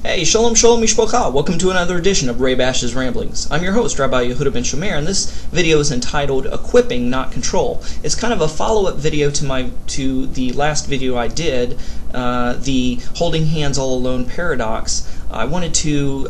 Hey, Shalom Shalom Mishpocha. Welcome to another edition of Ray Bash's Ramblings. I'm your host, Rabbi Yehuda Ben Shomer, and this video is entitled Equipping, Not Control. It's kind of a follow-up video to the last video I did, the Holding Hands All Alone paradox. I wanted to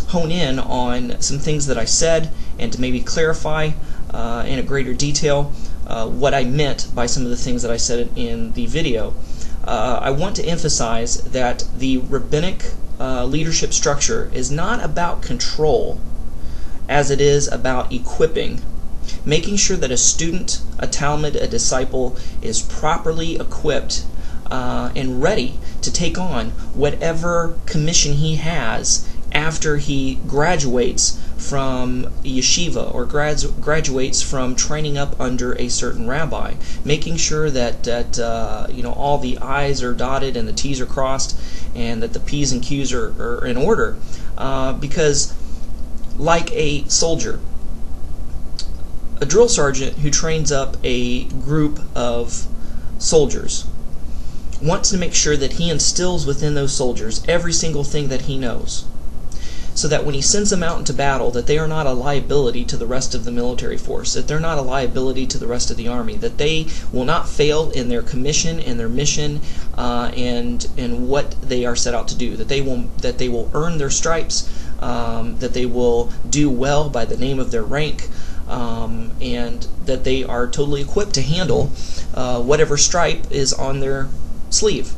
hone in on some things that I said and to maybe clarify in a greater detail what I meant by some of the things that I said in the video. I want to emphasize that the rabbinic leadership structure is not about control as it is about equipping, making sure that a student, a Talmud, a disciple is properly equipped and ready to take on whatever commission he has after he graduates from yeshiva or graduates from training up under a certain rabbi, making sure that all the I's are dotted and the T's are crossed and that the P's and Q's are in order, because like a soldier, a drill sergeant who trains up a group of soldiers wants to make sure that he instills within those soldiers every single thing that he knows, so that when he sends them out into battle, that they are not a liability to the rest of the military force, that they're not a liability to the rest of the army, that they will not fail in their commission and their mission and what they are set out to do, that they will earn their stripes, that they will do well by the name of their rank, and that they are totally equipped to handle whatever stripe is on their sleeve.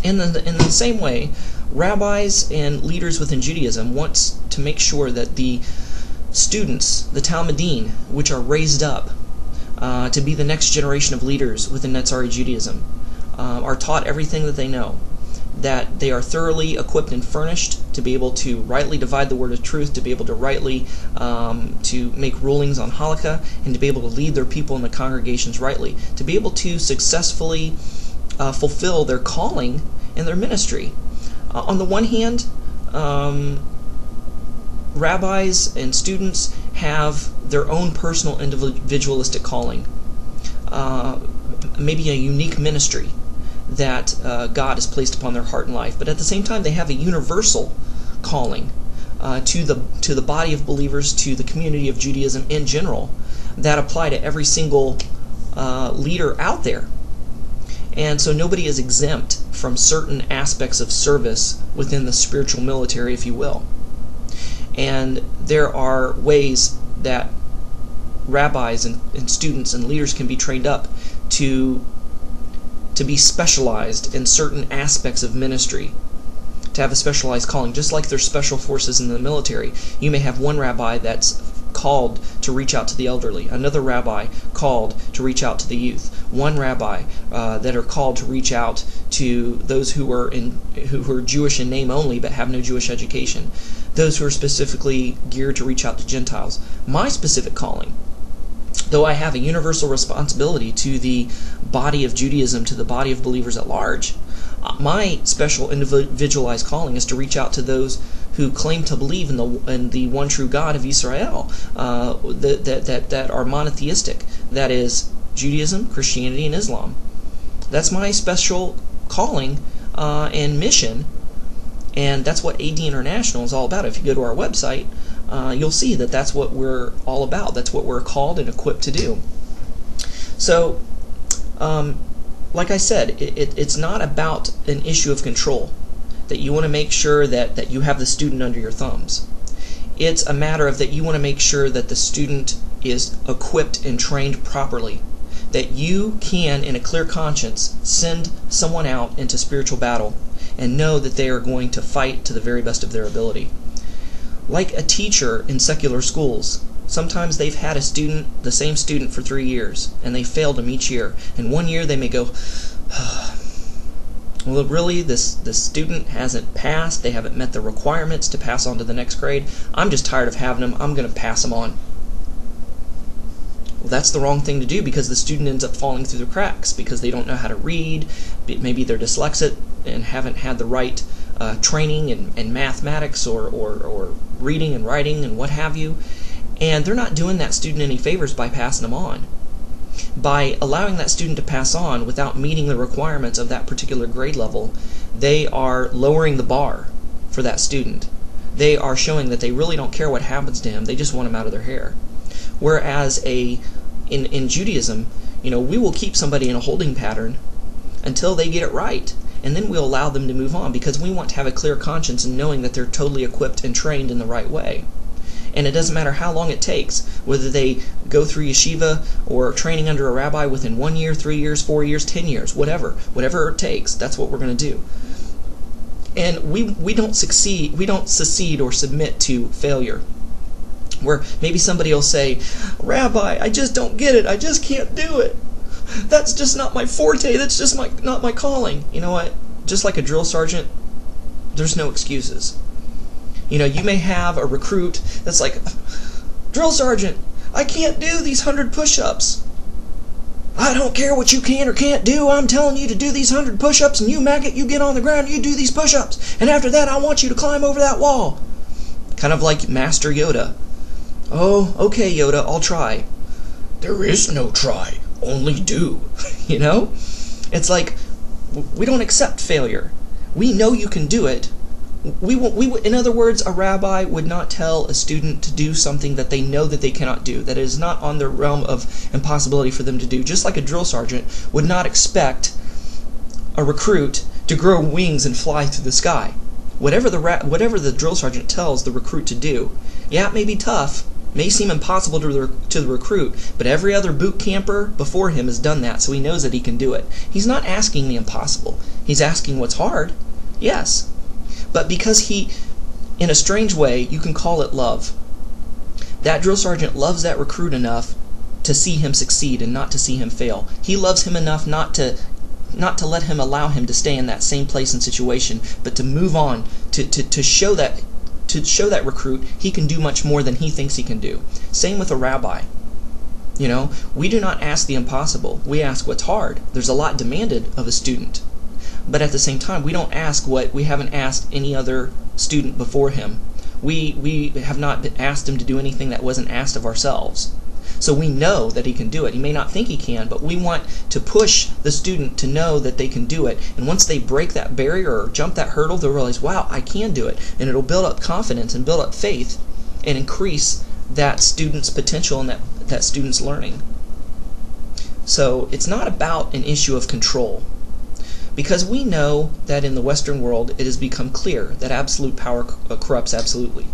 In the same way, rabbis and leaders within Judaism want to make sure that the students, the Talmudim, which are raised up to be the next generation of leaders within Netzari Judaism, are taught everything that they know, that they are thoroughly equipped and furnished to be able to rightly divide the word of truth, to be able to rightly to make rulings on Halakha, and to be able to lead their people in the congregations rightly, to be able to successfully fulfill their calling in their ministry. On the one hand, rabbis and students have their own personal individualistic calling, maybe a unique ministry that God has placed upon their heart and life, but at the same time they have a universal calling to the body of believers, to the community of Judaism in general, that apply to every single leader out there. And so nobody is exempt from certain aspects of service within the spiritual military, if you will. And there are ways that rabbis and students and leaders can be trained up to be specialized in certain aspects of ministry, to have a specialized calling, just like there's special forces in the military. You may have one rabbi that's called to reach out to the elderly, another rabbi called to reach out to the youth, one rabbi that are called to reach out to those who are Jewish in name only but have no Jewish education, those who are specifically geared to reach out to Gentiles. My specific calling, though I have a universal responsibility to the body of Judaism, to the body of believers at large, my special individualized calling is to reach out to those who claim to believe in the one true God of Israel, that are monotheistic, that is Judaism, Christianity, and Islam. That's my special calling and mission, and that's what AD International is all about. If you go to our website, you'll see that that's what we're all about. That's what we're called and equipped to do. So, like I said, it's not about an issue of control, that you want to make sure that you have the student under your thumbs. It's a matter of that you want to make sure that the student is equipped and trained properly, that you can, in a clear conscience, send someone out into spiritual battle and know that they are going to fight to the very best of their ability. Like a teacher in secular schools, sometimes they've had the same student for 3 years, and they failed them each year. And one year they may go, well, really, this student hasn't passed. They haven't met the requirements to pass on to the next grade. I'm just tired of having them. I'm going to pass them on. Well, that's the wrong thing to do, because the student ends up falling through the cracks because they don't know how to read. Maybe they're dyslexic and haven't had the right training in mathematics or reading and writing and what have you. And they're not doing that student any favors by passing them on. By allowing that student to pass on without meeting the requirements of that particular grade level, they are lowering the bar for that student. They are showing that they really don't care what happens to him. They just want him out of their hair. Whereas in Judaism, we will keep somebody in a holding pattern until they get it right, and then we'll allow them to move on, because we want to have a clear conscience and knowing that they're totally equipped and trained in the right way. And it doesn't matter how long it takes, whether they go through yeshiva or training under a rabbi within 1 year, 3 years, 4 years, 10 years, whatever it takes, that's what we're going to do. And we don't secede or submit to failure. Where maybe somebody will say, "Rabbi, I just don't get it. I just can't do it. That's just not my forte. That's just not my calling." You know what? Just like a drill sergeant, there's no excuses. You may have a recruit that's like, "Drill sergeant, I can't do these 100 push-ups." "I don't care what you can or can't do. I'm telling you to do these 100 push-ups, and you maggot, you get on the ground, you do these push-ups. And after that, I want you to climb over that wall." Kind of like Master Yoda. "Oh, okay, Yoda, I'll try." "There is no try, only do." It's like, we don't accept failure. We know you can do it. In other words, a rabbi would not tell a student to do something that they know that they cannot do, that is not on the realm of impossibility for them to do. Just like a drill sergeant would not expect a recruit to grow wings and fly through the sky. Whatever the drill sergeant tells the recruit to do, yeah, it may be tough, may seem impossible to the recruit, but every other boot camper before him has done that, so he knows that he can do it. He's not asking the impossible. He's asking what's hard. Yes. But because in a strange way, you can call it love. That drill sergeant loves that recruit enough to see him succeed and not to see him fail. He loves him enough not to allow him to stay in that same place and situation, but to move on, to show that recruit he can do much more than he thinks he can do. Same with a rabbi. We do not ask the impossible. We ask what's hard. There's a lot demanded of a student. But at the same time, we don't ask what we haven't asked any other student before him. We have not asked him to do anything that wasn't asked of ourselves. So we know that he can do it. He may not think he can, but we want to push the student to know that they can do it. And once they break that barrier or jump that hurdle, they'll realize, wow, I can do it. And it'll build up confidence and build up faith and increase that student's potential and that student's learning. So it's not about an issue of control. Because we know that in the Western world it has become clear that absolute power corrupts absolutely.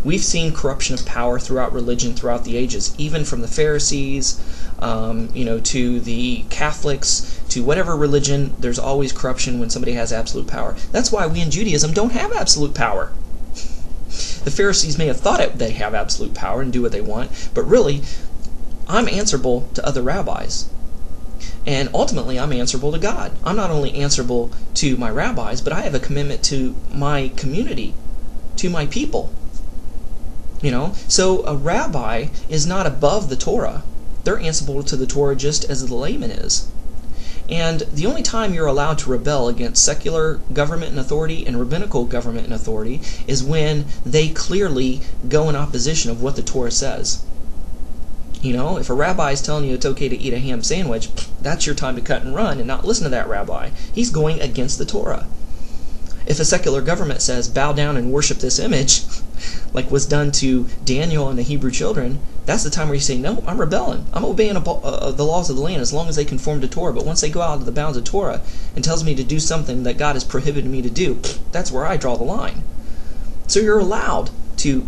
We've seen corruption of power throughout religion throughout the ages, even from the Pharisees, to the Catholics, to whatever religion. There's always corruption when somebody has absolute power. That's why we in Judaism don't have absolute power. The Pharisees may have thought they have absolute power and do what they want, but really, I'm answerable to other rabbis. And ultimately, I'm answerable to God. I'm not only answerable to my rabbis, but I have a commitment to my community, to my people. So a rabbi is not above the Torah. They're answerable to the Torah just as the layman is. And the only time you're allowed to rebel against secular government and authority and rabbinical government and authority is when they clearly go in opposition of what the Torah says. If a rabbi is telling you it's okay to eat a ham sandwich, that's your time to cut and run and not listen to that rabbi. He's going against the Torah. If a secular government says, bow down and worship this image, like was done to Daniel and the Hebrew children, that's the time where you say, no, I'm rebelling. I'm obeying the laws of the land as long as they conform to Torah. But once they go out of the bounds of Torah and tells me to do something that God has prohibited me to do, that's where I draw the line. So you're allowed to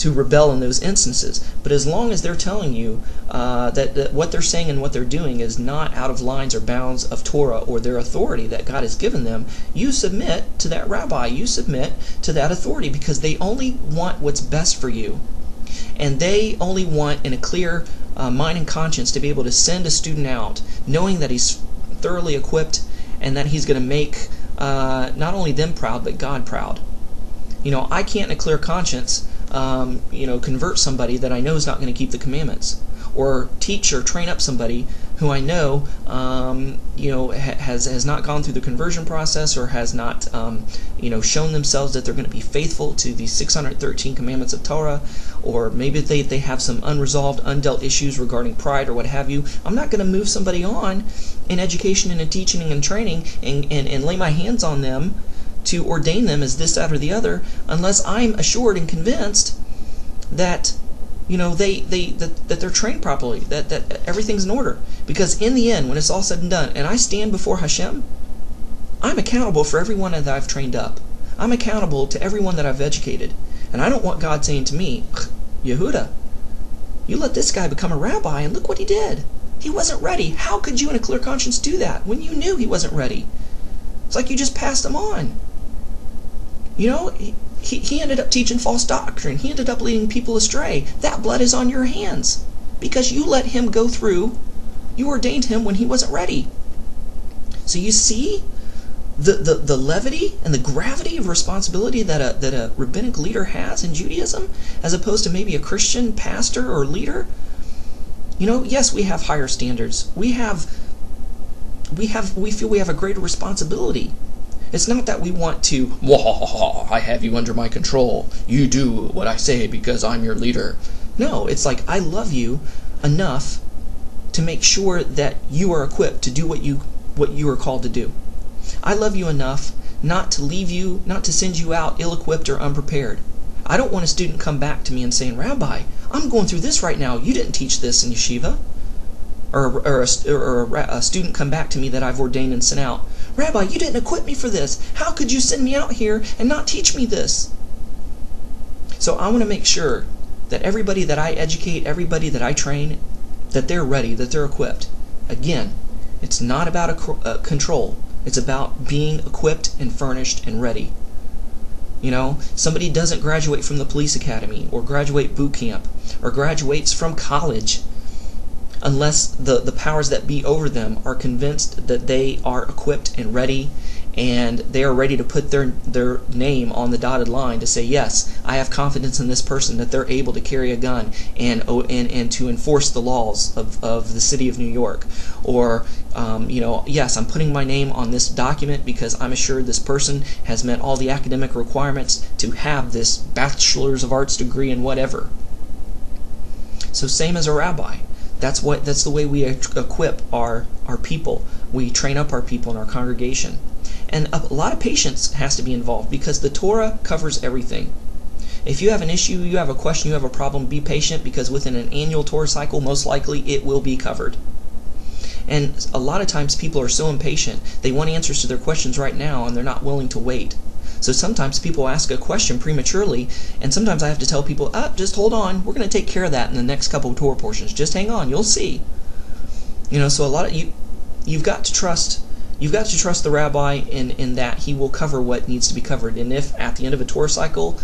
rebel in those instances. But as long as they're telling you that what they're saying and what they're doing is not out of lines or bounds of Torah or their authority that God has given them, you submit to that rabbi, you submit to that authority, because they only want what's best for you. And they only want, in a clear mind and conscience, to be able to send a student out knowing that he's thoroughly equipped and that he's going to make not only them proud, but God proud. I can't in a clear conscience convert somebody that I know is not going to keep the commandments, or teach or train up somebody who I know has not gone through the conversion process, or has not shown themselves that they're going to be faithful to the 613 commandments of Torah, or maybe they have some unresolved, undealt issues regarding pride or what have you. I'm not going to move somebody on in education and in teaching and training and lay my hands on them to ordain them as this, that, or the other, unless I'm assured and convinced that that they're trained properly, that everything's in order. Because in the end, when it's all said and done, and I stand before Hashem, I'm accountable for everyone that I've trained up. I'm accountable to everyone that I've educated. And I don't want God saying to me, Yehuda, you let this guy become a rabbi, and look what he did. He wasn't ready. How could you in a clear conscience do that when you knew he wasn't ready? It's like you just passed him on. He ended up teaching false doctrine. He ended up leading people astray. That blood is on your hands because you let him go through. You ordained him when he wasn't ready. So you see the levity and the gravity of responsibility that a rabbinic leader has in Judaism, as opposed to maybe a Christian pastor or leader. Yes, we have higher standards. We feel we have a greater responsibility. It's not that we want to, I have you under my control. You do what I say because I'm your leader. No, it's like I love you enough to make sure that you are equipped to do what you are called to do. I love you enough not to leave you, not to send you out ill-equipped or unprepared. I don't want a student come back to me and saying, Rabbi, I'm going through this right now. You didn't teach this in yeshiva. Or a student come back to me that I've ordained and sent out. Rabbi, you didn't equip me for this. How could you send me out here and not teach me this? So I want to make sure that everybody that I educate, everybody that I train, that they're ready, that they're equipped. Again, it's not about control. It's about being equipped and furnished and ready. Somebody doesn't graduate from the police academy or graduate boot camp or graduates from college unless the powers that be over them are convinced that they are equipped and ready, and they are ready to put their name on the dotted line to say, yes, I have confidence in this person that they're able to carry a gun and to enforce the laws of the city of New York. Or, yes, I'm putting my name on this document because I'm assured this person has met all the academic requirements to have this Bachelor's of Arts degree in whatever. So same as a rabbi. That's the way we equip our people. We train up our people in our congregation. And a lot of patience has to be involved because the Torah covers everything. If you have an issue, you have a question, you have a problem, be patient because within an annual Torah cycle, most likely it will be covered. And a lot of times people are so impatient, they want answers to their questions right now and they're not willing to wait. So sometimes people ask a question prematurely, and sometimes I have to tell people, just hold on, we're going to take care of that in the next couple of Torah portions. Just hang on, you'll see. So a lot of you've got to trust the rabbi in that he will cover what needs to be covered. And if at the end of a Torah cycle,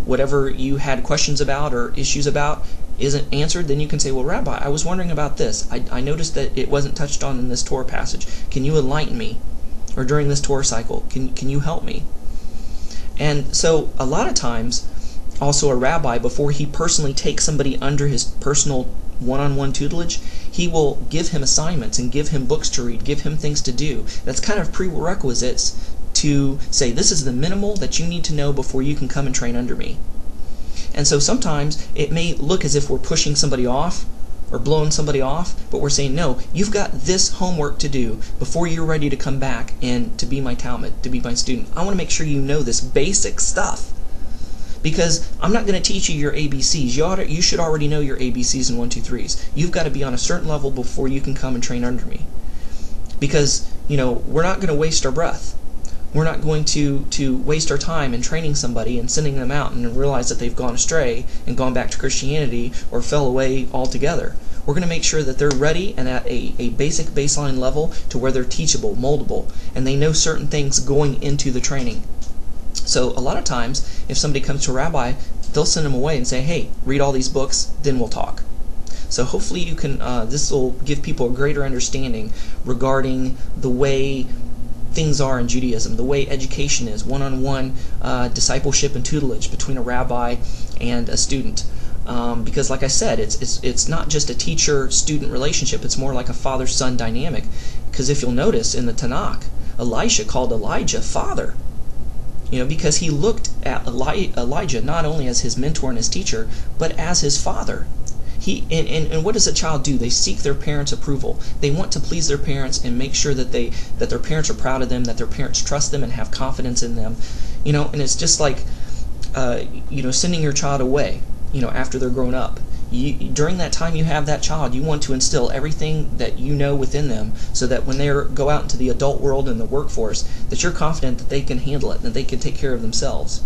whatever you had questions about or issues about isn't answered, then you can say, well, Rabbi, I was wondering about this. I noticed that it wasn't touched on in this Torah passage. Can you enlighten me? Or during this Torah cycle, can you help me? And so a lot of times, also a rabbi, before he personally takes somebody under his personal one-on-one tutelage, he will give him assignments and give him books to read, give him things to do. That's kind of prerequisites to say, this is the minimal that you need to know before you can come and train under me. And so sometimes it may look as if we're pushing somebody off or blowing somebody off, but we're saying, no, you've got this homework to do before you're ready to come back and to be my Talmud, to be my student. I want to make sure you know this basic stuff because I'm not going to teach you your ABCs. You should already know your ABCs and 1, 2, 3s. You've got to be on a certain level before you can come and train under me because, we're not going to waste our breath. We're not going to waste our time in training somebody and sending them out and realize that they've gone astray and gone back to Christianity or fell away altogether. We're going to make sure that they're ready and at a basic baseline level to where they're teachable, moldable, and they know certain things going into the training. So a lot of times, if somebody comes to a rabbi, they'll send them away and say, hey, read all these books, then we'll talk. So hopefully you can. This will give people a greater understanding regarding the way things are in Judaism, the way education is, one-on-one discipleship and tutelage between a rabbi and a student. Because like I said, it's not just a teacher-student relationship, it's more like a father-son dynamic. Because if you'll notice in the Tanakh, Elisha called Elijah father. Because he looked at Elijah not only as his mentor and his teacher, but as his father. And what does a child do? They seek their parents' approval. They want to please their parents and make sure that their parents are proud of them, that their parents trust them and have confidence in them. And it's just like sending your child away, after they're grown up. During that time you have that child, you want to instill everything that you know within them, so that when they go out into the adult world and the workforce, that you're confident that they can handle it, that they can take care of themselves,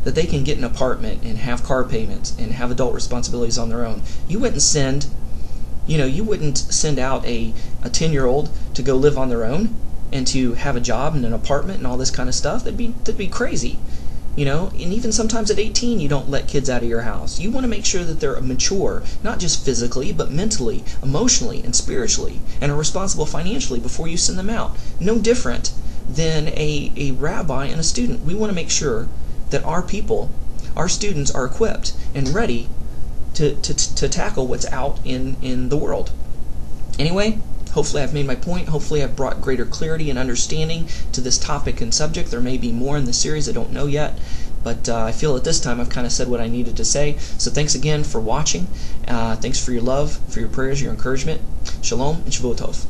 that they can get an apartment and have car payments and have adult responsibilities on their own. You wouldn't send out a 10-year-old to go live on their own and to have a job and an apartment and all this kind of stuff. That'd be crazy. And even sometimes at 18 you don't let kids out of your house. You want to make sure that they're mature, not just physically, but mentally, emotionally, and spiritually, and are responsible financially before you send them out. No different than a rabbi and a student. We want to make sure that our students are equipped and ready to tackle what's out in the world. Anyway, hopefully I've made my point. Hopefully I've brought greater clarity and understanding to this topic and subject. There may be more in the series I don't know yet, but I feel at this time I've kind of said what I needed to say. So thanks again for watching. Thanks for your love, for your prayers, your encouragement. Shalom and Shavuot Tov.